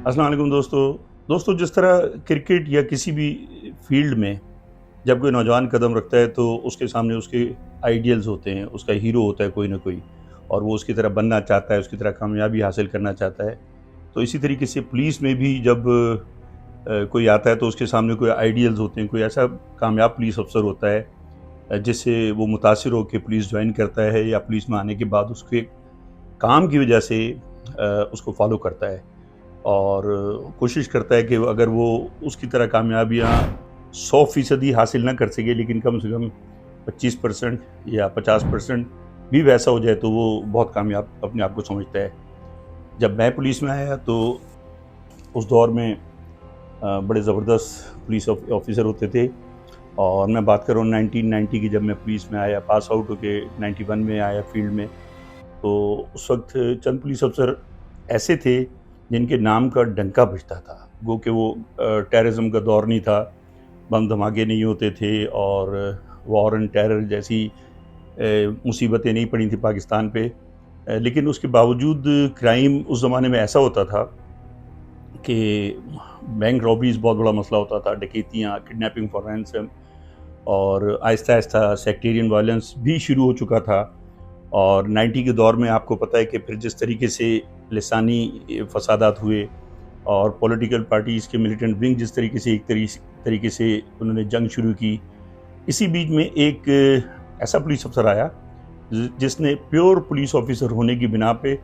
अस्सलाम वालेकुम दोस्तों जिस तरह क्रिकेट या किसी भी फील्ड में जब कोई नौजवान कदम रखता है तो उसके सामने उसके आइडियल्स होते हैं, उसका हीरो होता है कोई ना कोई, और वो उसकी तरह बनना चाहता है, उसकी तरह कामयाबी हासिल करना चाहता है। तो इसी तरीके से पुलिस में भी जब कोई आता है तो उसके सामने कोई आइडियल्स होते हैं, कोई ऐसा कामयाब पुलिस अफसर होता है जिससे वो मुतासिर होकर पुलिस ज्वाइन करता है या पुलिस में आने के बाद उसके काम की वजह से उसको फॉलो करता है और कोशिश करता है कि अगर वो उसकी तरह कामयाबियाँ 100% हासिल ना कर सके लेकिन कम से कम 25% या 50% भी वैसा हो जाए तो वो बहुत कामयाब अपने आप को समझता है। जब मैं पुलिस में आया तो उस दौर में बड़े ज़बरदस्त पुलिस ऑफिसर होते थे और मैं बात कर रहा हूँ 1990 की, जब मैं पुलिस में आया, पास आउट होके 91 में आया फील्ड में। तो उस वक्त चंद पुलिस अफसर ऐसे थे जिनके नाम का डंका बजता था। गो कि वो टेररिज्म का दौर नहीं था, बम धमाके नहीं होते थे और वॉर एंड टेरर जैसी मुसीबतें नहीं पड़ी थी पाकिस्तान पे, लेकिन उसके बावजूद क्राइम उस ज़माने में ऐसा होता था कि बैंक रॉबरीज बहुत बड़ा मसला होता था, डकैतियाँ, किडनैपिंग फॉर रैंसम, और आहिस्ता आहिस्ता सेक्टेरियन वायलेंस भी शुरू हो चुका था। और 90 के दौर में आपको पता है कि फिर जिस तरीके से लिसानी फसादात हुए और पॉलिटिकल पार्टीज़ के मिलिटेंट विंग जिस तरीके से एक तरीके से उन्होंने जंग शुरू की, इसी बीच में एक ऐसा पुलिस अफसर आया जिसने प्योर पुलिस ऑफिसर होने की बिना पे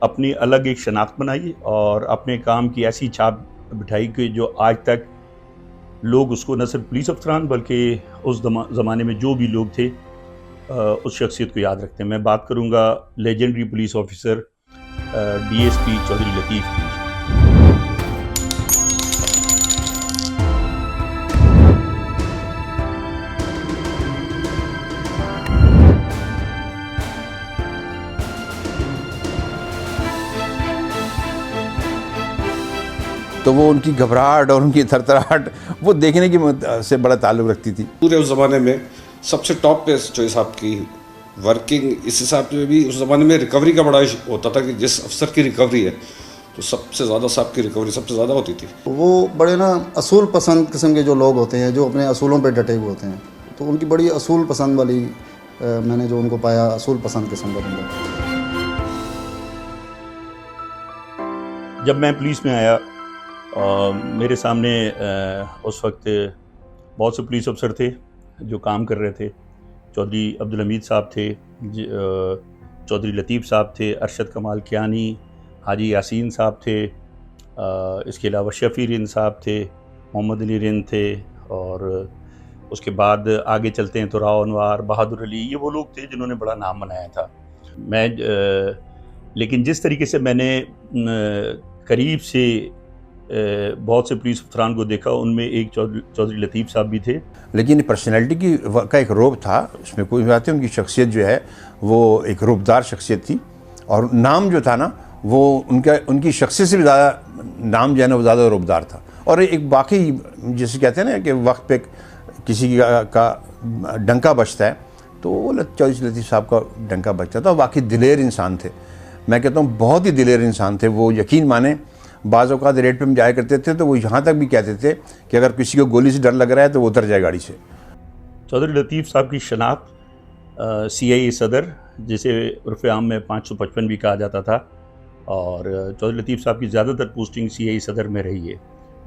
अपनी अलग एक शनाख्त बनाई और अपने काम की ऐसी छाप बिठाई कि जो आज तक लोग उसको न सिर्फ पुलिस अफसरान बल्कि उस ज़माने में जो भी लोग थे उस शख्सियत को याद रखते हैं। मैं बात करूंगा legendary police officer DSP Chaudhary Latif की। तो वो उनकी घबराहट और उनकी थरथराहट वो देखने की से बड़ा ताल्लुक़ रखती थी। पूरे उस ज़माने में सबसे टॉप पे जो साहब की वर्किंग, इस हिसाब से भी उस ज़माने में रिकवरी का बड़ा होता था कि जिस अफसर की रिकवरी है तो सबसे ज़्यादा साहब की रिकवरी सबसे ज़्यादा होती थी। वो बड़े ना असूल पसंद किस्म के जो लोग होते हैं, जो अपने असूलों पे डटे हुए होते हैं, तो उनकी बड़ी असूल पसंद वाली मैंने जो उनको पाया, असूल पसंद किस्म का बंदा। जब मैं पुलिस में आया मेरे सामने उस वक्त बहुत से पुलिस अफसर थे जो काम कर रहे थे। चौधरी अब्दुल हमीद साहब थे, चौधरी लतीफ़ साहब थे, अरशद कमाल कियानी, हाजी यासीन साहब थे, इसके अलावा शफ़ी रिंद साहब थे, मोहम्मद अली रिंद थे, और उसके बाद आगे चलते हैं तो राव अनवार, बहादुर अली, ये वो लोग थे जिन्होंने बड़ा नाम बनाया था। मैं लेकिन जिस तरीके से मैंने करीब से बहुत से पुलिस अफसरान को देखा, उनमें एक चौधरी लतीफ़ साहब भी थे। लेकिन पर्सनैलिटी की का एक रोब था, उसमें कोई बात नहीं। उनकी शख्सियत जो है वो एक रूबदार शख्सियत थी और नाम जो था ना वो उनकी शख्सियत से भी ज़्यादा नाम जो है ना वो ज़्यादा रूबदार था। और एक बाकी जैसे कहते हैं ना कि वक्त पे किसी का डंका बजता है, तो वो चौधरी लतीफ़ साहब का डंका बजता था। वाकई दिलेर इंसान थे, मैं कहता हूँ बहुत ही दिलेर इंसान थे। वो यकीन माने बाज़ औक़ात रेड पे हम जाया करते थे तो वो यहाँ तक भी कहते थे कि अगर किसी को गोली से डर लग रहा है तो वो उतर जाए गाड़ी से। चौधरी लतीफ़ साहब की शनाख्त CIA सदर, जिसे उर्फ़ आम में 555 भी कहा जाता था, और चौधरी लतीफ़ साहब की ज़्यादातर पोस्टिंग CIA सदर में रही है।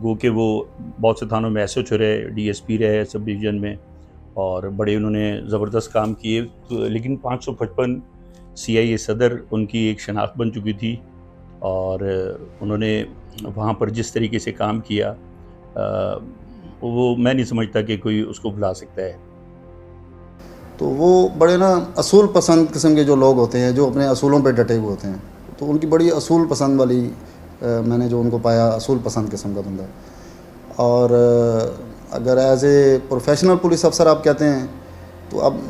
गो कि वो बहुत से थानों में SHO रहे, DSP रहे सब डिवीज़न में, और बड़े उन्होंने ज़बरदस्त काम किए। तो लेकिन 555 CIA सदर उनकी एक शनाख्त बन चुकी थी और उन्होंने वहाँ पर जिस तरीके से काम किया वो मैं नहीं समझता कि कोई उसको भुला सकता है। तो वो बड़े ना असूल पसंद किस्म के जो लोग होते हैं, जो अपने असूलों पे डटे हुए होते हैं, तो उनकी बड़ी असूल पसंद वाली मैंने जो उनको पाया, असूल पसंद किस्म का बंदा। और अगर एज ए प्रोफेशनल पुलिस अफसर आप कहते हैं तो अब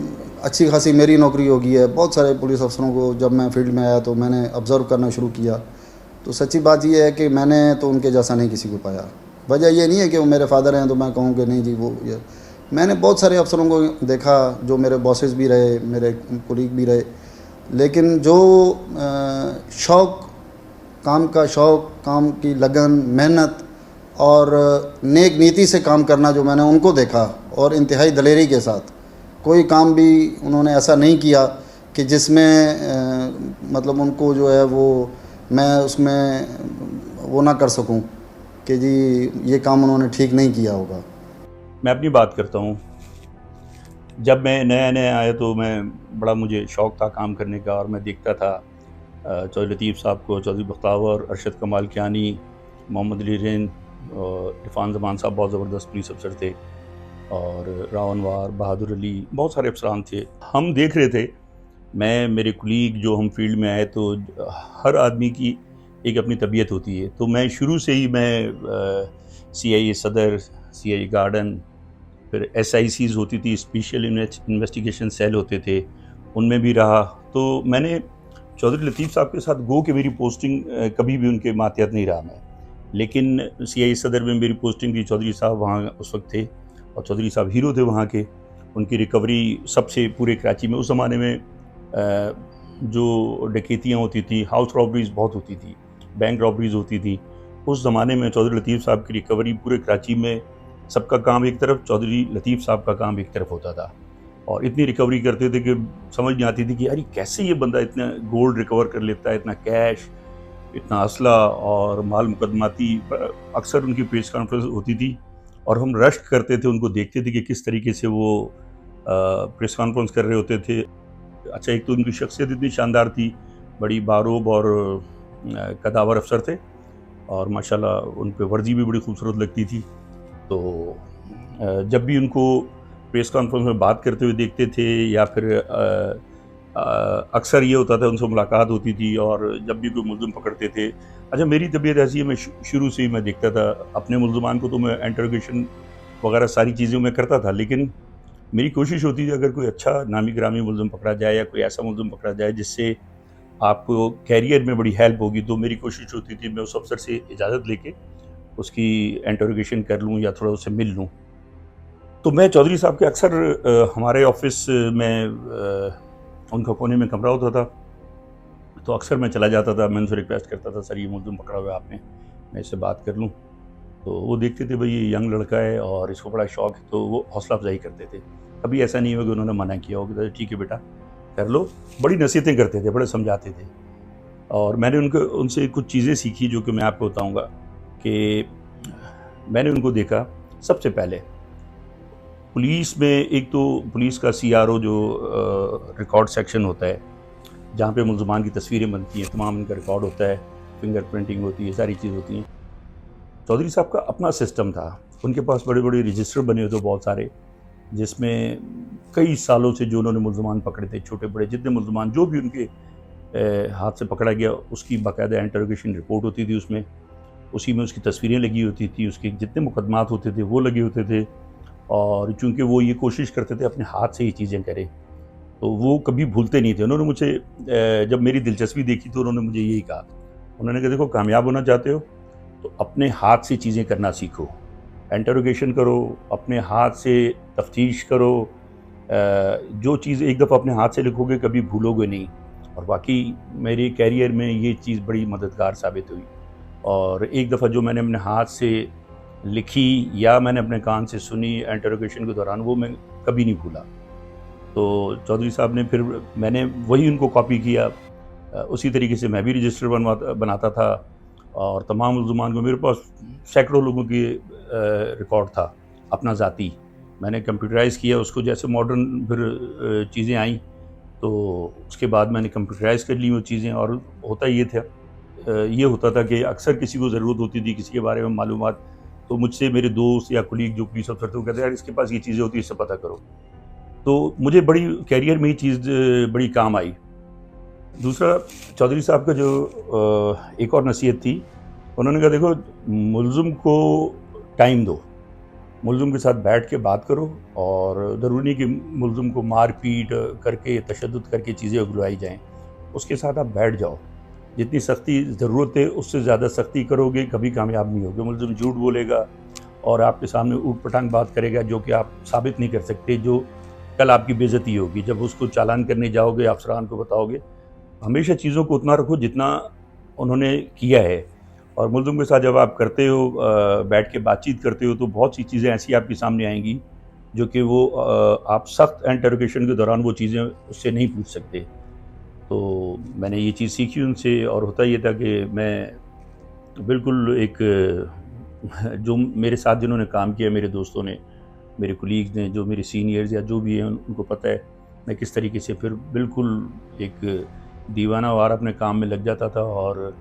अच्छी खासी मेरी नौकरी हो गई है। बहुत सारे पुलिस अफसरों को जब मैं फील्ड में आया तो मैंने ऑब्ज़र्व करना शुरू किया, तो सच्ची बात ये है कि मैंने तो उनके जैसा नहीं किसी को पाया। वजह ये नहीं है कि वो मेरे फादर हैं तो मैं कहूँ कि नहीं जी वो ये। मैंने बहुत सारे अफसरों को देखा जो मेरे बॉसेस भी रहे, मेरे कोलीग भी रहे, लेकिन जो शौक़ काम का शौक़, काम की लगन, मेहनत और नेक नीति से काम करना जो मैंने उनको देखा, और इंतहाई दलेरी के साथ कोई काम भी उन्होंने ऐसा नहीं किया कि जिसमें मतलब उनको जो है वो मैं उसमें वो ना कर सकूं कि जी ये काम उन्होंने ठीक नहीं किया होगा। मैं अपनी बात करता हूँ। जब मैं नया नया आया तो बड़ा मुझे शौक़ था काम करने का, और मैं देखता था चौधरी लतीफ़ साहब को, चौधरी बख्तावर, अरशद कमाल कियानी, मोहम्मद अली रेन, इरफान ज़मान साहब बहुत ज़बरदस्त पुलिस अफसर थे, और रावनवार, बहादुर अली, बहुत सारे अफसरान थे। हम देख रहे थे, मैं, मेरे कुलीग जो हम फील्ड में आए, तो हर आदमी की एक अपनी तबीयत होती है। तो मैं शुरू से ही CIA सदर, CIA गार्डन, फिर SICs होती थी, स्पेशल इन्वेस्टिगेशन सेल होते थे, उनमें भी रहा। तो मैंने चौधरी लतीफ़ साहब के साथ गो कि मेरी पोस्टिंग कभी भी उनके मातहत नहीं रहा मैं, लेकिन CIA सदर में मेरी पोस्टिंग थी। चौधरी साहब वहाँ उस वक्त थे, और चौधरी साहब हीरो थे वहाँ के। उनकी रिकवरी सबसे पूरे कराची में, उस ज़माने में जो डकैतियाँ होती थी, हाउस रॉबरीज़ बहुत होती थी, बैंक रॉबरीज़ होती थी। उस ज़माने में चौधरी लतीफ़ साहब की रिकवरी पूरे कराची में, सबका काम एक तरफ, चौधरी लतीफ़ साहब का काम एक तरफ होता था। और इतनी रिकवरी करते थे कि समझ नहीं आती थी कि यार कैसे ये बंदा इतना गोल्ड रिकवर कर लेता है, इतना कैश, इतना असला और माल मुकदमाती। अक्सर उनकी प्रेस कॉन्फ्रेंस होती थी और हम रश करते थे, उनको देखते थे कि किस तरीके से वो प्रेस कॉन्फ्रेंस कर रहे होते थे। अच्छा, एक तो उनकी शख्सियत इतनी शानदार थी, बड़ी बारोब और कदावर अफसर थे, और माशाल्लाह उन पे वर्दी भी बड़ी खूबसूरत लगती थी। तो जब भी उनको प्रेस कॉन्फ्रेंस में बात करते हुए देखते थे, या फिर अक्सर ये होता था उनसे मुलाकात होती थी, और जब भी कोई मुल्ज़िम पकड़ते थे। अच्छा, मेरी तबीयत ऐसी है, मैं शुरू से ही मैं देखता था अपने मुल्ज़िमान को, तो मैं इंटरोगेशन वगैरह सारी चीज़ें मैं करता था, लेकिन मेरी कोशिश होती थी अगर कोई अच्छा नामी गिरामी मुल्ज़िम पकड़ा जाए, या कोई ऐसा मुल्ज़िम पकड़ा जाए जिससे आपको कैरियर में बड़ी हेल्प होगी, तो मेरी कोशिश होती थी मैं उस अफसर से इजाज़त लेके उसकी इंटरोगेशन कर लूँ या थोड़ा उससे मिल लूँ। तो मैं चौधरी साहब के अक्सर हमारे ऑफिस में उनका कोने में कमरा होता था, तो अक्सर मैं चला जाता था, मैं उनसे रिक्वेस्ट करता था, सर ये मुल्ज़िम पकड़ा हुआ है आपने, मैं इससे बात कर लूँ। तो वो देखते थे भाई ये यंग लड़का है और इसको बड़ा शौक़ है, तो वो हौसला अफजाई करते थे। कभी ऐसा नहीं हुआ कि उन्होंने मना किया हो कि ठीक है बेटा कर लो। बड़ी नसीहतें करते थे, बड़े समझाते थे, और मैंने उनसे कुछ चीज़ें सीखी जो कि मैं आपको बताऊँगा। कि मैंने उनको देखा सबसे पहले पुलिस में, एक तो पुलिस का CRO जो रिकॉर्ड सेक्शन होता है, जहाँ पे मुल्ज़िमान की तस्वीरें बनती हैं, तमाम इनका रिकॉर्ड होता है, फिंगर प्रिंटिंग होती है, सारी चीज़ होती हैं। चौधरी साहब का अपना सिस्टम था, उनके पास बड़े बड़े रजिस्टर बने हुए थे बहुत सारे, जिसमें कई सालों से जो उन्होंने मुल्ज़िमान पकड़े थे, छोटे बड़े जितने मुल्ज़िमान जो भी उनके हाथ से पकड़ा गया, उसकी बाकायदा इंटरोगेशन रिपोर्ट होती थी उसमें, उसी में उसकी तस्वीरें लगी होती थी, उसके जितने मुकदमात होते थे वो लगे होते थे। और चूँकि वो ये कोशिश करते थे अपने हाथ से ये चीज़ें करें, तो वो कभी भूलते नहीं थे। उन्होंने मुझे जब मेरी दिलचस्पी देखी तो उन्होंने मुझे यही कहा, उन्होंने कहा देखो कामयाब होना चाहते हो तो अपने हाथ से चीज़ें करना सीखो, इंटरोगेशन करो, अपने हाथ से तफ्तीश करो, जो चीज़ एक दफ़ा अपने हाथ से लिखोगे कभी भूलोगे नहीं। और वाकई मेरे कैरियर में ये चीज़ बड़ी मददगार साबित हुई। और एक दफ़ा जो मैंने अपने हाथ से लिखी या मैंने अपने कान से सुनी इंटरोगेशन के दौरान, वो मैं कभी नहीं भूला। तो चौधरी साहब ने, फिर मैंने वही उनको कॉपी किया, उसी तरीके से मैं भी रजिस्टर बनाता था, और तमाम मुल्ज़िमान को, मेरे पास सैकड़ों लोगों के रिकॉर्ड था अपना ज़ाती, मैंने कंप्यूटराइज़ किया उसको। जैसे मॉडर्न फिर चीज़ें आई तो उसके बाद मैंने कंप्यूटराइज़ कर ली वो चीज़ें। और होता ये होता था कि अक्सर किसी को ज़रूरत होती थी किसी के बारे में मालूमात, तो मुझसे मेरे दोस्त या कुलीग जो पुलिस अफसर थे वो कहते यार इसके पास ये चीज़ें होती है, इससे पता करो। तो मुझे बड़ी कैरियर में ये चीज़ बड़ी काम आई। दूसरा, चौधरी साहब का जो एक और नसीहत थी, उन्होंने कहा देखो मुल्ज़िम को टाइम दो, मुल्ज़िम के साथ बैठ के बात करो, और ज़रूरी नहीं कि मुल्ज़िम को मार पीट करके, तशद्दुद करके चीज़ें उगलवाई जाएँ, उसके साथ आप बैठ जाओ। जितनी सख्ती ज़रूरत है उससे ज़्यादा सख्ती करोगे कभी कामयाब नहीं होगे। मुल्ज़िम झूठ बोलेगा और आपके सामने ऊट पटांग बात करेगा जो कि आप साबित नहीं कर सकते, जो कल आपकी बेइज्जती होगी जब उसको चालान करने जाओगे, अफसरान को बताओगे। हमेशा चीज़ों को उतना रखो जितना उन्होंने किया है। और मुल्ज़िम के साथ जब आप करते हो, बैठ के बातचीत करते हो, तो बहुत सी चीज़ें ऐसी आपके सामने आएंगी जो कि वो आप सख्त इंटरोगेशन के दौरान वो चीज़ें उससे नहीं पूछ सकते। तो मैंने ये चीज़ सीखी उनसे, और होता ये था कि मैं बिल्कुल एक जो मेरे साथ जिन्होंने काम किया, मेरे दोस्तों ने, मेरे कोलीग्स ने, जो मेरे सीनियर्स या जो भी हैं, उनको पता है मैं किस तरीके से फिर बिल्कुल एक दीवाना वार अपने काम में लग जाता था, और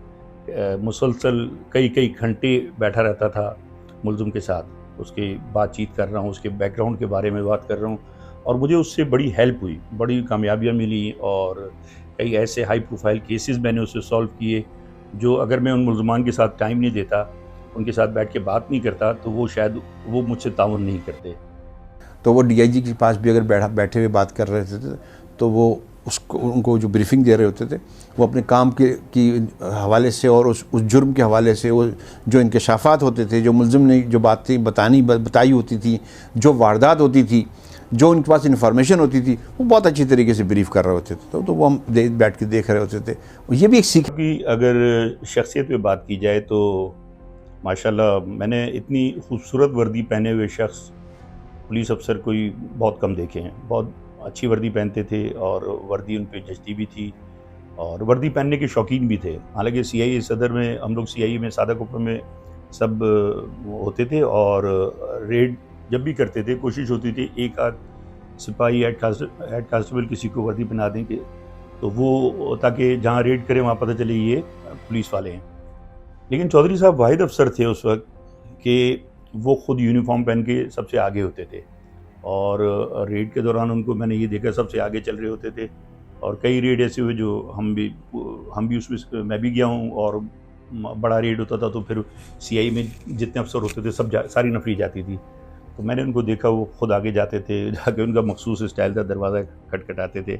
मुसलसल कई कई घंटे बैठा रहता था मुल्ज़िम के साथ, उसके बातचीत कर रहा हूँ, उसके बैकग्राउंड के बारे में बात कर रहा हूँ, और मुझे उससे बड़ी हेल्प हुई, बड़ी कामयाबियाँ मिली, और कई ऐसे हाई प्रोफाइल केसेस मैंने उससे सॉल्व किए जो अगर मैं उन मुल्ज़मान के साथ टाइम नहीं देता, उनके साथ बैठ के बात नहीं करता, तो वो शायद वो मुझसे ताउन नहीं करते। तो वो डीआईजी के पास भी अगर बैठे हुए बात कर रहे थे तो वो उसको उनको जो ब्रीफिंग दे रहे होते थे, वो अपने काम की हवाले से और उस जुर्म के हवाले से, वो जो इंकशाफात होते थे, जो मुल्ज़िम ने जो बातें बताई होती थी, जो वारदात होती थी, जो उनके पास इन्फॉर्मेशन होती थी, वो बहुत अच्छी तरीके से ब्रीफ कर रहे होते थे। तो वो हम बैठ के देख रहे होते थे। ये भी एक सीख कि अगर शख्सियत पे बात की जाए तो माशाल्लाह मैंने इतनी खूबसूरत वर्दी पहने हुए शख्स, पुलिस अफसर कोई बहुत कम देखे हैं। बहुत अच्छी वर्दी पहनते थे, और वर्दी उन पे जचती भी थी, और वर्दी पहनने के शौकीन भी थे। हालांकि सीआईए सदर में, हम लोग सीआईए में सादा कुफर में सब होते थे, और रेड जब भी करते थे कोशिश होती थी एक आध सिपाही हेड कांस्टेबल किसी को वर्दी बना देंगे, तो वो ताकि जहाँ रेड करें वहाँ पता चले ये पुलिस वाले हैं। लेकिन चौधरी साहब वाहिद अफसर थे उस वक्त कि वो ख़ुद यूनिफॉर्म पहन के सबसे आगे होते थे, और रेड के दौरान उनको मैंने ये देखा सबसे आगे चल रहे होते थे। और कई रेड ऐसे हुए जो हम भी उसमें मैं भी गया हूँ, और बड़ा रेड होता था तो फिर सीआई में जितने अफसर होते थे सारी नफरी जाती थी, तो मैंने उनको देखा वो खुद आगे जाते थे, जाके उनका मखसूस स्टाइल था, दरवाज़ा खटखटाते थे,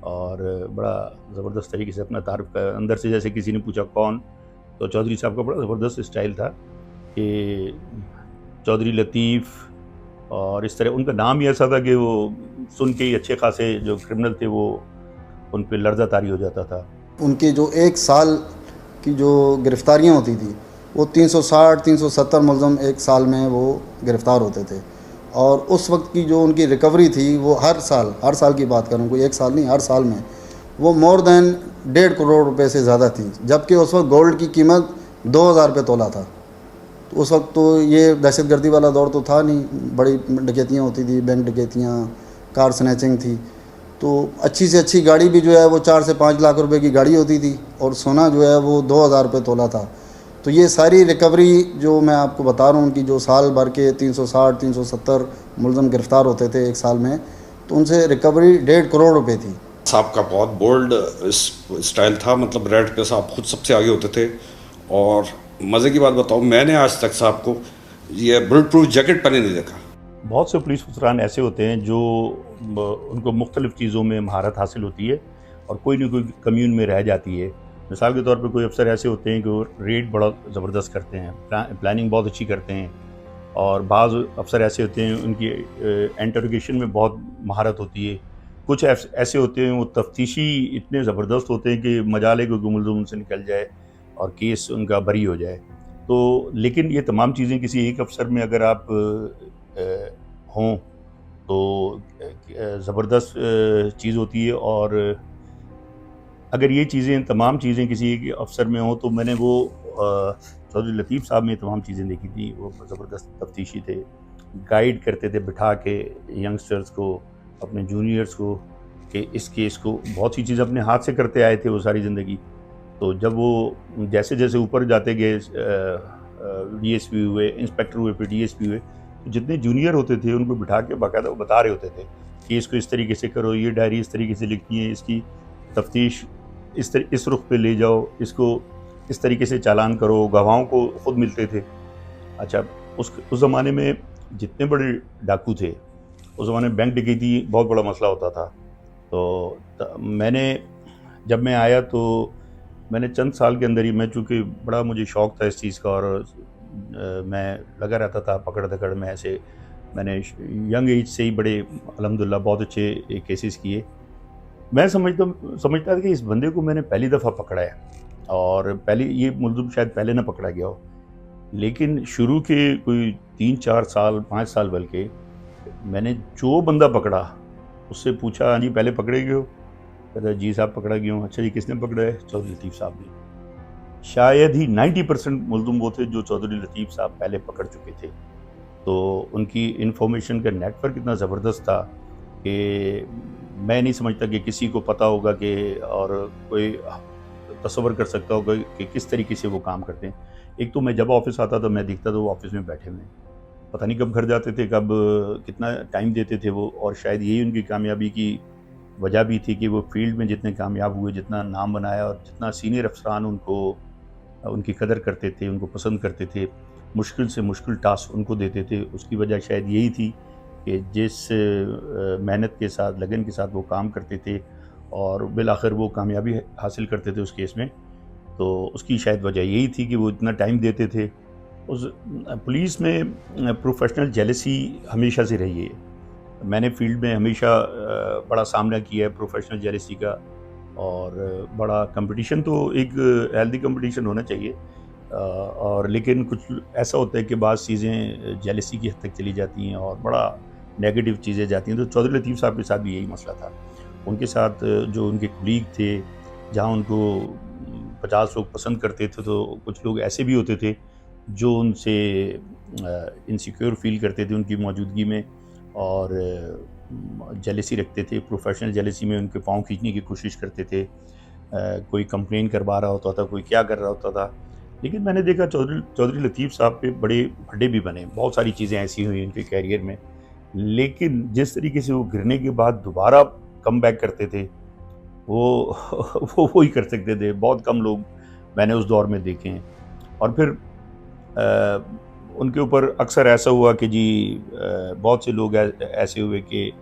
और बड़ा ज़बरदस्त तरीके से अपना तारुफ का, अंदर से जैसे किसी ने पूछा कौन, तो चौधरी साहब का बड़ा ज़बरदस्त स्टाइल था कि चौधरी लतीफ़, और इस तरह उनका नाम ही ऐसा था कि वो सुन के ही अच्छे खासे जो क्रिमिनल थे वो उन पे लर्ज़ा तारी हो जाता था। उनके जो एक साल की जो गिरफ्तारियाँ होती थी, वो 360-370 मुल्ज़म एक साल में वो गिरफ़्तार होते थे, और उस वक्त की जो उनकी रिकवरी थी वो हर साल की बात करूँ, कोई एक साल नहीं, हर साल में वो मोर देन 1.5 करोड़ रुपए से ज़्यादा थी, जबकि उस वक्त गोल्ड की कीमत 2000 रुपये तोला था। तो उस वक्त तो ये दहशतगर्दी वाला दौर तो था नहीं, बड़ी डकैतियाँ होती थी, बैंक डकैतियाँ, कार स्नैचिंग थी, तो अच्छी से अच्छी गाड़ी भी जो है वो 4 से 5 लाख रुपए की गाड़ी होती थी, और सोना जो है वो 2000 रुपये तोला था। तो ये सारी रिकवरी जो मैं आपको बता रहा हूँ, उनकी जो साल भर के 360-370 मुल्ज़म गिरफ़्तार होते थे एक साल में, तो उनसे रिकवरी 1.5 करोड़ रुपए थी। साहब का बहुत बोल्ड स्टाइल था, मतलब रेड पे साहब खुद सबसे आगे होते थे। और मज़े की बात बताऊँ, मैंने आज तक साहब को ये बुलेट प्रूफ जैकेट पहने नहीं देखा। बहुत से पुलिस अफसरान ऐसे होते हैं जो उनको मुख्तलिफ़ चीज़ों में महारत हासिल होती है, और कोई ना कोई कम्यून में रह जाती है। मिसाल के तौर पे कोई अफसर ऐसे होते हैं कि वो रेड बड़ा ज़बरदस्त करते हैं, प्लानिंग बहुत अच्छी करते हैं, और बाज़ अफसर ऐसे होते हैं उनकी इंटरोगेशन में बहुत महारत होती है। कुछ ऐसे होते हैं वो तफ्तीशी इतने ज़बरदस्त होते हैं कि मजाल है कि मुल्ज़िम उनसे निकल जाए और केस उनका बरी हो जाए। तो लेकिन ये तमाम चीज़ें किसी एक अफसर में अगर आप हों तो ज़बरदस्त चीज़ होती है, और अगर ये चीज़ें तमाम चीज़ें किसी एक अफसर में हों, तो मैंने वो चौधरी लतीफ़ साहब में तमाम चीज़ें देखी थी। वो ज़बरदस्त तफ्तीशी थे, गाइड करते थे बिठा के यंगस्टर्स को, अपने जूनियर्स को, कि इस केस को बहुत सी चीज़ें अपने हाथ से करते आए थे वो सारी ज़िंदगी। तो जब वो जैसे जैसे ऊपर जाते गए, डीएसपी हुए, इंस्पेक्टर हुए, फिर डीएसपी हुए, तो जितने जूनियर होते थे उनको बिठा के बाकायदा वो बता रहे होते थे कि इसको इस तरीके से करो, ये डायरी इस तरीके से लिखनी है, इसकी तफ्तीश इस रुख पे ले जाओ, इसको इस तरीके से चालान करो, गवाहों को ख़ुद मिलते थे। अच्छा, उस ज़माने में जितने बड़े डाकू थे, उस ज़माने में बैंक डकैती बहुत बड़ा मसला होता था। तो मैंने जब मैं आया तो मैंने चंद साल के अंदर ही, मैं चूँकि बड़ा मुझे शौक़ था इस चीज़ का, और मैं लगा रहता था पकड़ दकड़ में, ऐसे मैंने यंग एज से ही बड़े अल्हम्दुलिल्लाह बहुत अच्छे केसेस किए। मैं समझता था कि इस बंदे को मैंने पहली दफ़ा पकड़ा है, और पहले ये मुलज़िम शायद पहले ना पकड़ा गया हो, लेकिन शुरू के कोई 3-4 साल 5 साल बल्कि मैंने जो बंदा पकड़ा उससे पूछा, हाँ जी पहले पकड़े गए हो? कहता जी साहब पकड़ा गया हूँ। अच्छा जी किसने पकड़ा है? चौधरी लतीफ़ साहब ने। शायद ही 90% मुलज़िम वो थे जो चौधरी लतीफ़ साहब पहले पकड़ चुके थे। तो उनकी इन्फॉर्मेशन का नेटवर्क इतना ज़बरदस्त था कि मैं नहीं समझता कि किसी को पता होगा कि और कोई तसव्वुर कर सकता होगा कि किस तरीके से वो काम करते हैं। एक तो मैं जब ऑफिस आता था मैं दिखता था वो ऑफिस में बैठे हुए हैं, पता नहीं कब घर जाते थे, कब कितना टाइम देते थे वो, और शायद यही उनकी कामयाबी की वजह भी थी कि वो फील्ड में जितने कामयाब हुए, जितना नाम बनाया और जितना सीनियर अफसरान उनको उनकी कदर करते थे, उनको पसंद करते थे, मुश्किल से मुश्किल टास्क उनको देते थे। उसकी वजह शायद यही थी कि जिस मेहनत के साथ, लगन के साथ वो काम करते थे और बिल आखिर वो कामयाबी हासिल करते थे उस केस में, तो उसकी शायद वजह यही थी कि वो इतना टाइम देते थे। उस पुलिस में प्रोफेशनल जेलसी हमेशा से रही है। मैंने फील्ड में हमेशा बड़ा सामना किया है प्रोफेशनल जेलसी का, और बड़ा कंपटीशन तो एक हेल्दी कंपटीशन होना चाहिए, और लेकिन कुछ ऐसा होता है कि बाज़ चीज़ें जेलसी की हद तक चली जाती हैं और बड़ा नेगेटिव चीज़ें जाती हैं। तो चौधरी लतीफ़ साहब के साथ भी यही मसला था। उनके साथ जो उनके कुलीग थे, जहाँ उनको 50 लोग पसंद करते थे, तो कुछ लोग ऐसे भी होते थे जो उनसे इनसिक्योर फील करते थे उनकी मौजूदगी में और जेलसी रखते थे। प्रोफेशनल जेलसी में उनके पाँव खींचने की कोशिश करते थे। कोई कंप्लेन करवा रहा होता था, कोई क्या कर रहा होता था। लेकिन मैंने देखा चौधरी लतीफ़ साहब पे बड़े फड्डे भी बने, बहुत सारी चीज़ें ऐसी हुई उनके कैरियर में, लेकिन जिस तरीके से वो गिरने के बाद दोबारा कम बैक करते थे, वो ही कर सकते थे। बहुत कम लोग मैंने उस दौर में देखे हैं। और फिर उनके ऊपर अक्सर ऐसा हुआ कि जी बहुत से लोग ऐसे हुए कि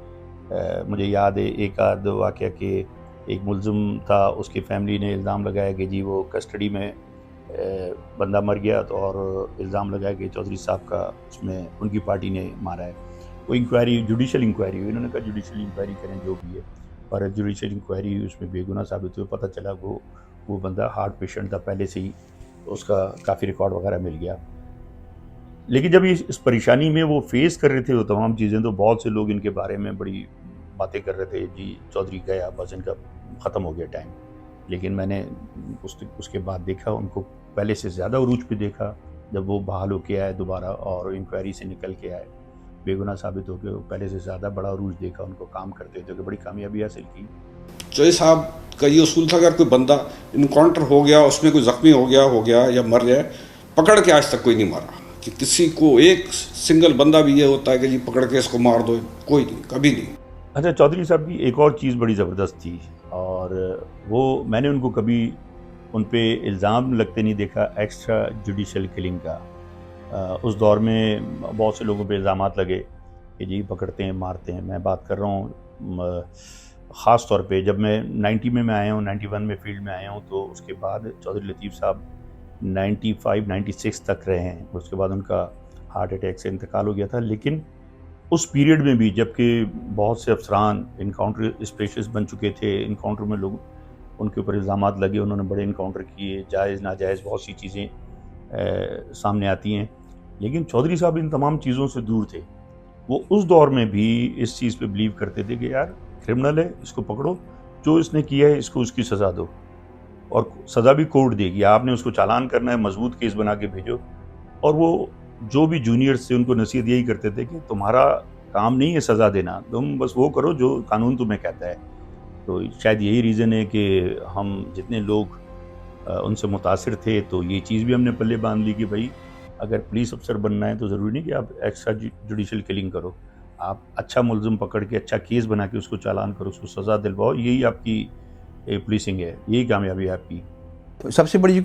मुझे याद है एक आध वाक़या कि एक मुलज़िम था, उसकी फैमिली ने इल्ज़ाम लगाया कि जी वो कस्टडी में बंदा मर गया, तो और इल्ज़ाम लगाया कि चौधरी साहब का उसमें उनकी पार्टी ने मारा है। वो इंक्वायरी, जुडिशल इंक्वायरी हुई। इन्होंने कहा जुडिशल इंक्वायरी करें जो भी है, और जुडिशल इंक्वायरी उसमें बेगुनाह साबित हुई। पता चला वो बंदा हार्ट पेशेंट था पहले से ही, उसका काफ़ी रिकॉर्ड वगैरह मिल गया। लेकिन जब इस परेशानी में वो फेस कर रहे थे वो तमाम चीज़ें, तो बहुत से लोग इनके बारे में बड़ी बातें कर रहे थे, जी चौधरी गया बस इनका ख़त्म हो गया टाइम। लेकिन मैंने उसके बाद देखा उनको पहले से ज़्यादा उरूज पे देखा जब वो बहाल होके आए दोबारा और इंक्वायरी से निकल के आए, बेगुनाह साबित हो गए। पहले से ज़्यादा बड़ा उरूज देखा उनको काम करते थे, बड़ी कामयाबी हासिल की। चौधरी साहब का ये उसूल था, अगर कोई बंदा इनकाउंटर हो गया, उसमें कोई ज़ख्मी हो गया या मर जाए, पकड़ के आज तक कोई नहीं मारा। कि किसी को एक सिंगल बंदा भी ये होता है कि जी पकड़ के इसको मार दो, कोई नहीं, कभी नहीं। अच्छा, चौधरी साहब की एक और चीज़ बड़ी ज़बरदस्त थी, और वो मैंने उनको कभी उन पे इल्ज़ाम लगते नहीं देखा एक्स्ट्रा जुडिशल किलिंग का। उस दौर में बहुत से लोगों पे इल्ज़ामात लगे कि जी पकड़ते हैं, मारते हैं। मैं बात कर रहा हूँ ख़ास तौर पे जब मैं 90 में मैं आया हूँ, 91 में फील्ड में आया हूँ, तो उसके बाद चौधरी लतीफ़ साहब 95-96 तक रहे हैं। उसके बाद उनका हार्ट अटैक से इंतकाल हो गया था। लेकिन उस पीरियड में भी जबकि बहुत से अफसरान इनकाउंटर स्पेशलिस्ट बन चुके थे, इनकाउंटर में लोग उनके ऊपर इल्ज़ामात लगे, उन्होंने बड़े इनकाउंटर किए, जायज़ नाजायज़ बहुत सी चीज़ें सामने आती हैं, लेकिन चौधरी साहब इन तमाम चीज़ों से दूर थे। वो उस दौर में भी इस चीज़ पे बिलीव करते थे कि यार क्रिमिनल है, इसको पकड़ो, जो इसने किया है इसको उसकी सज़ा दो, और सज़ा भी कोर्ट देगी। आपने उसको चालान करना है, मजबूत केस बना के भेजो। और वो जो भी जूनियर्स थे उनको नसीहत यही करते थे कि तुम्हारा काम नहीं है सज़ा देना, तुम बस वो करो जो कानून तुम्हें कहता है। तो शायद यही रीज़न है कि हम जितने लोग उनसे मुतासिर थे, तो ये चीज़ भी हमने पल्ले बांध ली कि भाई अगर पुलिस अफसर बनना है तो ज़रूरी नहीं कि आप एक्स्ट्रा जुडिशल किलिंग करो, आप अच्छा मुलज़िम पकड़ के अच्छा केस बना के उसको चालान करो, उसको सज़ा दिलवाओ। यही आपकी पुलिसिंग है, यही कामयाबी है आपकी। तो सबसे बड़ी जो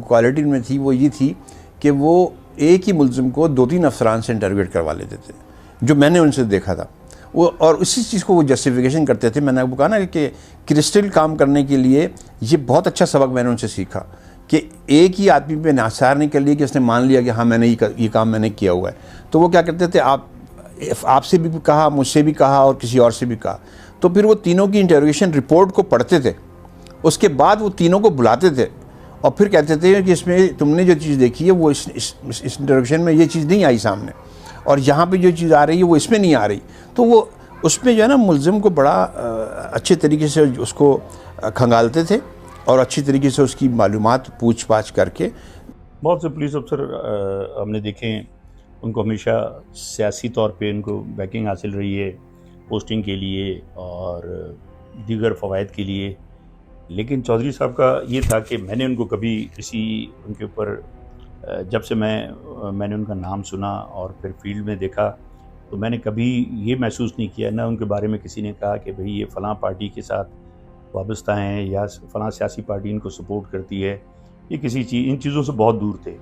क्वालिटी में थी वो ये थी कि वो एक ही मुलज़िम को 2-3 अफसरान से इंटरोगेट करवा लेते थे, जो मैंने उनसे देखा था वो, और उसी चीज़ को वो जस्टिफिकेशन करते थे। मैंने आपको कहा ना कि क्रिस्टल काम करने के लिए ये बहुत अच्छा सबक मैंने उनसे सीखा कि एक ही आदमी पे नासार नहीं कर लिया कि उसने मान लिया कि हाँ मैंने ये काम मैंने किया हुआ है। तो वो क्या करते थे, आपसे भी कहा, मुझसे भी कहा और किसी और से भी कहा, तो फिर वो तीनों की इंटरोगेशन रिपोर्ट को पढ़ते थे, उसके बाद वो तीनों को बुलाते थे और फिर कहते थे कि इसमें तुमने जो चीज़ देखी है वो इस इंट्रोडक्शन में ये चीज़ नहीं आई सामने, और यहाँ पे जो चीज़ आ रही है वो इसमें नहीं आ रही। तो वो उसमें जो है ना मुल्ज़िम को बड़ा अच्छे तरीके से उसको खंगालते थे और अच्छी तरीके से उसकी मालूमात पूछ पाछ करके। बहुत से पुलिस अफसर हमने देखे हैं, उनको हमेशा सियासी तौर पे उनको बैकिंग हासिल रही है पोस्टिंग के लिए और दीगर फ़वाइद के लिए, लेकिन चौधरी साहब का ये था कि मैंने उनको कभी किसी उनके ऊपर जब से मैंने उनका नाम सुना और फिर फील्ड में देखा तो मैंने कभी ये महसूस नहीं किया, ना उनके बारे में किसी ने कहा कि भाई ये फ़लाँ पार्टी के साथ वाबस्ता हैं या फ़लाँ सियासी पार्टी इनको सपोर्ट करती है, ये इन चीज़ों से बहुत दूर थे।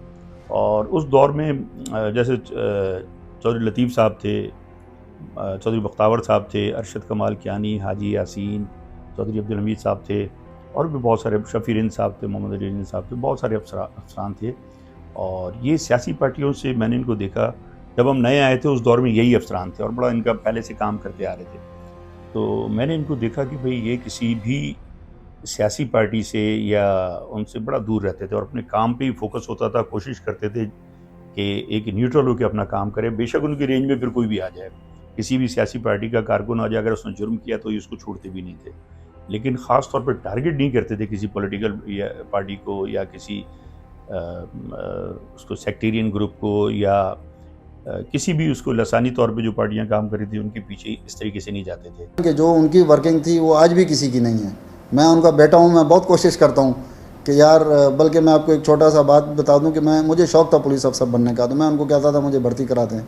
और उस दौर में जैसे चौधरी लतीफ़ साहब थे, चौधरी बख्तावर साहब थे, अरशद कमाल कियानी, हाजी यासीन, चौधरी अब्दुल हमीद साहब थे और भी बहुत सारे, शफ़ीरिन साहब थे, मोहम्मद अली साहब थे, बहुत सारे अफसरान थे। और ये सियासी पार्टियों से मैंने इनको देखा, जब हम नए आए थे उस दौर में यही अफसरान थे और बड़ा इनका पहले से काम करते आ रहे थे। तो मैंने इनको देखा कि भाई ये किसी भी सियासी पार्टी से या उनसे बड़ा दूर रहते थे और अपने काम पे ही फोकस होता था, कोशिश करते थे कि एक न्यूट्रल होकर अपना काम करे, बेशक उनकी रेंज में फिर कोई भी आ जाए, किसी भी सियासी पार्टी का कारकुन आ जाए, अगर उसने जुर्म किया तो ये उसको छोड़ते भी नहीं थे, लेकिन ख़ास तौर पर टारगेट नहीं करते थे किसी पॉलिटिकल या पार्टी को या किसी उसको सेक्टेरियन ग्रुप को या किसी भी उसको लसानी तौर पे जो पार्टियां काम कर रही थी उनके पीछे इस तरीके से नहीं जाते थे। कि जो उनकी वर्किंग थी वो आज भी किसी की नहीं है। मैं उनका बेटा हूँ, मैं बहुत कोशिश करता हूँ कि यार, बल्कि मैं आपको एक छोटा सा बात बता दूँ कि मुझे शौक़ था पुलिस अफसर बनने का, तो मैं उनको कहता था मुझे भर्ती करा दें,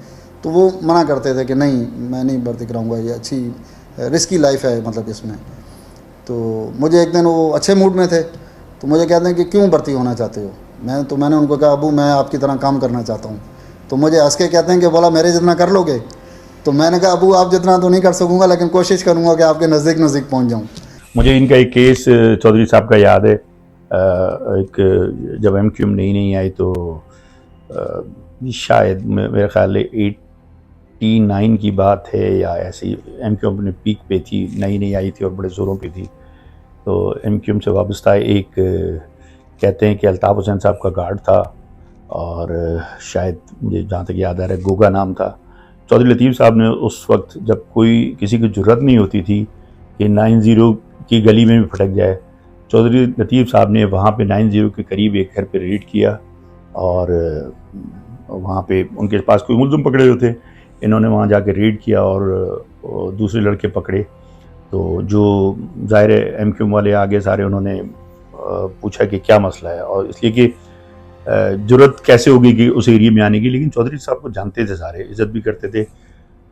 तो वो मना करते थे कि नहीं मैं नहीं भर्ती कराऊँगा, ये अच्छी रिस्की लाइफ है मतलब इसमें। तो मुझे एक दिन वो अच्छे मूड में थे तो मुझे कहते हैं कि क्यों भर्ती होना चाहते हो। मैंने उनको कहा अबू मैं आपकी तरह काम करना चाहता हूँ। तो मुझे हंस के कहते हैं कि बोला मेरे जितना कर लोगे। तो मैंने कहा अबू आप जितना तो नहीं कर सकूँगा, लेकिन कोशिश करूँगा कि आपके नज़दीक पहुँच जाऊँ। मुझे इनका एक केस चौधरी साहब का याद है, एक जब MQM नई आई तो शायद मेरे ख्याल है 89 की बात है या ऐसी, MQM अपने पीक पे थी, नई आई थी और बड़े ज़ोरों पे थी। तो MQM से वाबस्ता एक कहते हैं कि अल्ताफ़ हुसैन साहब का गार्ड था और शायद मुझे जहाँ तक याद आ रहा है गोगा नाम था। चौधरी लतीफ़ साहब ने उस वक्त, जब कोई किसी की जुर्रत नहीं होती थी कि 90 की गली में भी फटक जाए, चौधरी लतीफ़ साहब ने वहाँ पे 90 के करीब एक घर पे रेड किया और वहाँ पे उनके पास कोई मुलज़िम पकड़े हुए थे, इन्होंने वहाँ जाके रेड किया और दूसरे लड़के पकड़े। तो जो ज़ाहिर है MQM वाले आगे सारे उन्होंने पूछा कि क्या मसला है, और इसलिए कि जुर्रत कैसे होगी कि उस एरिया में आने की, लेकिन चौधरी साहब को जानते थे, सारे इज़्ज़त भी करते थे।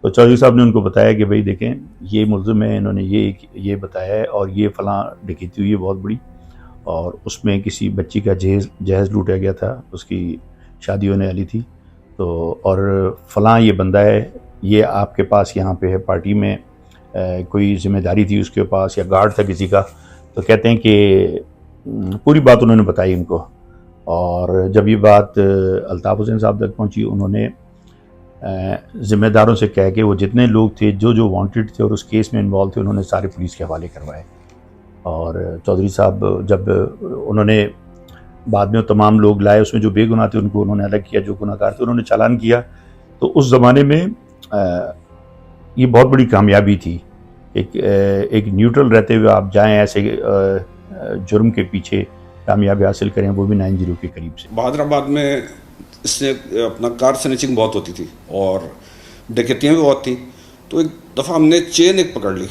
तो चौधरी साहब ने उनको बताया कि भाई देखें ये मुल्ज़िम है, इन्होंने ये बताया है और ये फ़लाँ डकैती हुई है बहुत बड़ी, और उसमें किसी बच्ची का जहेज़ लूटा गया था, उसकी शादी होने वाली थी, तो और फ़लाँ ये बंदा है, ये आपके पास यहाँ पे है, पार्टी में कोई ज़िम्मेदारी थी उसके पास या गार्ड था किसी का। तो कहते हैं कि पूरी बात उन्होंने बताई उनको, और जब ये बात अल्ताफ़ हुसैन साहब तक पहुँची, उन्होंने ज़िम्मेदारों से कह के वो जितने लोग थे जो वांटेड थे और उस केस में इन्वॉल्व थे, उन्होंने सारे पुलिस के हवाले करवाए। और चौधरी साहब जब उन्होंने बाद में तमाम लोग लाए, उसमें जो बेगुनाह थे उनको उन्होंने अलग किया, जो गुनाहगार थे उन्होंने चालान किया। तो उस ज़माने में ये बहुत बड़ी कामयाबी थी, एक न्यूट्रल रहते हुए आप जाएँ ऐसे जुर्म के पीछे कामयाबी हासिल करें, वो भी 90 के करीब से। बहादुराबाद में इसने अपना कार स्नैचिंग बहुत होती थी और डकैतियाँ भी बहुत थी। तो एक दफ़ा हमने चेन एक पकड़ ली,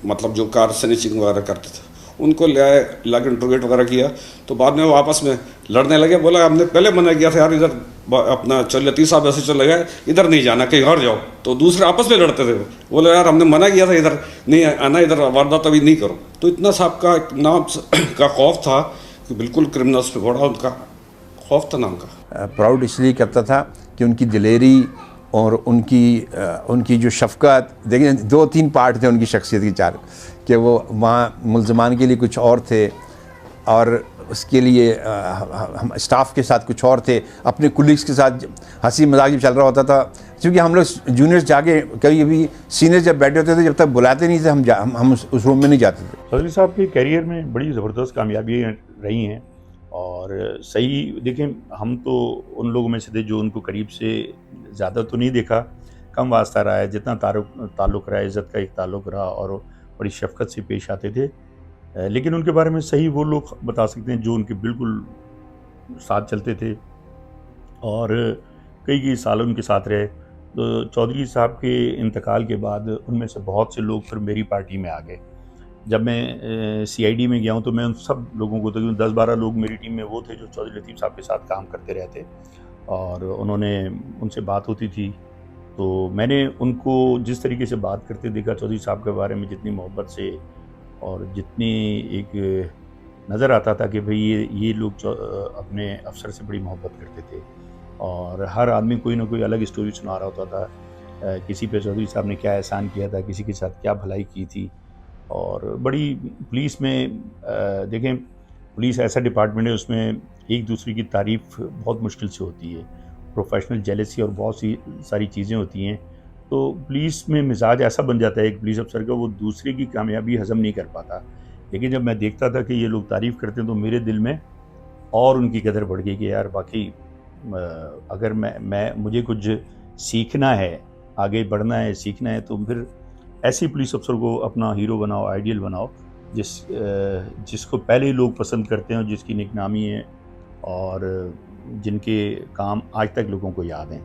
मतलब जो कार स्नैचिंग वगैरह करते थे उनको लाके इंट्रोगेट वगैरह किया। तो बाद में वो आपस में लड़ने लगे। बोला हमने पहले मना किया था यार, इधर अपना लतीफ़ साहब ऐसे चल गया, इधर नहीं जाना, कहीं और जाओ। तो दूसरे आपस में लड़ते थे। बोले यार हमने मना किया था इधर नहीं आना, इधर वारदात अभी नहीं करो। तो इतना साहब का नाम का खौफ था कि बिल्कुल क्रिमिनल्स पे बड़ा उनका खौफ था नाम का। प्राउड इसलिए करता था कि उनकी दिलेरी और उनकी जो शफ़क़त, देखिए 2-3 पार्ट थे उनकी शख्सियत के, 4 कि वो वहाँ मुल्ज़मान के लिए कुछ और थे और उसके लिए हम स्टाफ के साथ कुछ और थे, अपने कुलीग्स के साथ हंसी मजाक भी चल रहा होता था। क्योंकि हम लोग जूनियर्स जाके कभी भी सीनियर जब बैठे होते थे, जब तक बुलाते नहीं थे हम उस रूम में नहीं जाते थे। चौधरी साहब के कैरियर में बड़ी ज़बरदस्त कामयाबी रही हैं। और सही देखें, हम तो उन लोगों में से थे जो उनको करीब से ज़्यादा तो नहीं देखा, कम वास्ता रहा है, जितना ताल्लुक़ रहा है, इज़्ज़त का एक ताल्लुक़ रहा और बड़ी शफ़क़त से पेश आते थे। लेकिन उनके बारे में सही वो लोग बता सकते हैं जो उनके बिल्कुल साथ चलते थे और कई साल उनके साथ रहे। तो चौधरी साहब के इंतकाल के बाद उनमें से बहुत से लोग फिर मेरी पार्टी में आ गए। जब मैं सीआईडी में गया हूँ तो मैं उन सब लोगों को, तकरीबन 10-12 लोग मेरी टीम में वो थे जो चौधरी लतीफ़ साहब के साथ काम करते रहते और उन्होंने उनसे बात होती थी। तो मैंने उनको जिस तरीके से बात करते देखा चौधरी साहब के बारे में, जितनी मोहब्बत से और जितनी एक नज़र आता था कि भाई ये लोग अपने अफ़सर से बड़ी मोहब्बत करते थे और हर आदमी कोई ना कोई अलग स्टोरी सुना रहा होता था। किसी पे चौधरी साहब ने क्या एहसान किया था, किसी के साथ क्या भलाई की थी। और बड़ी पुलिस में देखें, पुलिस ऐसा डिपार्टमेंट है उसमें एक दूसरे की तारीफ़ बहुत मुश्किल से होती है, प्रोफेशनल जेलसी और बहुत सी सारी चीज़ें होती हैं। तो पुलिस में मिजाज ऐसा बन जाता है एक पुलिस अफसर का, वो दूसरे की कामयाबी हज़म नहीं कर पाता। लेकिन जब मैं देखता था कि ये लोग तारीफ़ करते हैं तो मेरे दिल में और उनकी कदर बढ़ गई कि यार वाकई अगर मुझे कुछ सीखना है, आगे बढ़ना है, सीखना है, तो फिर ऐसी पुलिस अफसर को अपना हीरो बनाओ, आइडियल बनाओ, जिसको पहले ही लोग पसंद करते हैं और जिसकी नेक नामी है और जिनके काम आज तक लोगों को याद हैं।